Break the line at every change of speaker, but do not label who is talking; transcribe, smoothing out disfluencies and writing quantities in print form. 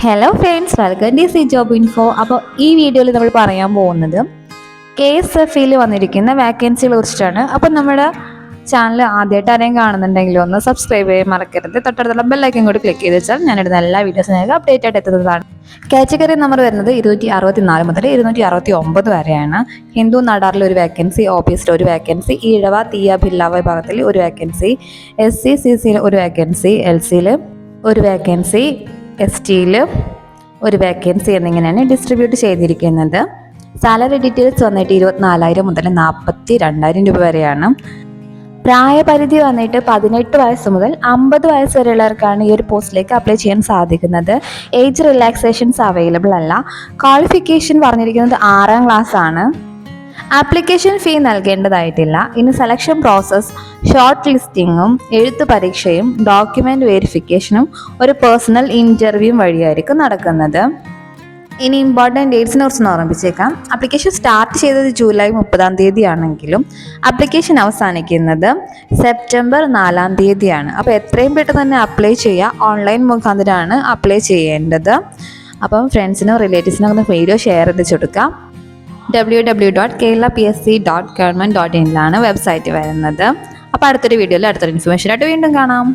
Hello friends, welcome to C job info. അപ്പോൾ ഈ വീഡിയോയിൽ നമ്മൾ പറയാൻ പോകുന്നത് KSFയിൽ വന്നിരിക്കുന്ന വാക്കൻസികളെ കുറിച്ചിട്ടാണ്. അപ്പോൾ നമ്മുടെ ചാനൽ ആദ്യമായിട്ട് ആരെയും കാണുന്നുണ്ടെങ്കിൽ ഒന്ന് സബ്സ്ക്രൈബ് ചെയ്യാൻ മറക്കരുത്. തൊട്ടടുത്തുള്ള ബെല്ലൈക്കൻ കൂടി ക്ലിക്ക് ചെയ്ത് വെച്ചാൽ ഞാനിടുന്ന എല്ലാ വീഡിയോസും നിങ്ങൾക്ക് അപ്ഡേറ്റ് ആയിട്ട് എത്തുന്നതാണ്. കാറ്റഗറി നമ്പർ വരുന്നത് 264 മുതൽ 269 വരെയാണ്. ഹിന്ദു നടാറിൽ ഒരു വേക്കൻസി, OBSയിൽ ഒരു വേക്കൻസി, ഈഴവ തീയ ഭില്ല വിഭാഗത്തിൽ ഒരു വേക്കൻസി, SC CCയിൽ ഒരു വേക്കൻസി, LCയിൽ ഒരു വേക്കൻസി, STയിൽ ഒരു വേക്കൻസി എന്നിങ്ങനെയാണ് ഡിസ്ട്രിബ്യൂട്ട് ചെയ്തിരിക്കുന്നത്. സാലറി ഡീറ്റെയിൽസ് വന്നിട്ട് 24,000 മുതൽ 42,000 രൂപ വരെയാണ്. പ്രായപരിധി വന്നിട്ട് 18 വയസ്സ് മുതൽ 50 വയസ്സ് വരെയുള്ളവർക്കാണ് ഈ ഒരു പോസ്റ്റിലേക്ക് അപ്ലൈ ചെയ്യാൻ സാധിക്കുന്നത്. ഏജ് റിലാക്സേഷൻസ് അവൈലബിൾ അല്ല. ക്വാളിഫിക്കേഷൻ പറഞ്ഞിരിക്കുന്നത് 6ാം ക്ലാസ് ആണ്. Application fee നൽകേണ്ടതായിട്ടില്ല. ഇനി സെലക്ഷൻ പ്രോസസ്സ് ഷോർട്ട് ലിസ്റ്റിങ്ങും എഴുത്തു പരീക്ഷയും ഡോക്യുമെന്റ് വെരിഫിക്കേഷനും ഒരു പേഴ്സണൽ ഇൻ്റർവ്യൂ വഴിയായിരിക്കും നടക്കുന്നത്. ഇനി ഇമ്പോർട്ടൻറ്റ് ഡേറ്റ്സിനെ കുറിച്ച് ഓർമ്മിപ്പിച്ചേക്കാം. ആപ്ലിക്കേഷൻ സ്റ്റാർട്ട് ചെയ്തത് ജൂലൈ 30-ാം തീയതി ആണെങ്കിലും ആപ്ലിക്കേഷൻ അവസാനിക്കുന്നത് സെപ്റ്റംബർ 4-ാം തീയതിയാണ്. അപ്പോൾ എത്രയും പെട്ടെന്ന് തന്നെ അപ്ലൈ ചെയ്യുക. ഓൺലൈൻ മുഖാന്തരമാണ് അപ്ലൈ ചെയ്യേണ്ടത്. അപ്പം ഫ്രണ്ട്സിനും റിലേറ്റീവ്സിനും ഒന്ന് വീഡിയോ ഷെയർ ചെയ്ത് കൊടുക്കാം. www.keralapsc.government.in വെബ്സൈറ്റ് വരുന്നത്. അപ്പോൾ അടുത്തൊരു വീഡിയോയിൽ അടുത്തൊരു ഇൻഫർമേഷനായിട്ട് വീണ്ടും കാണാം.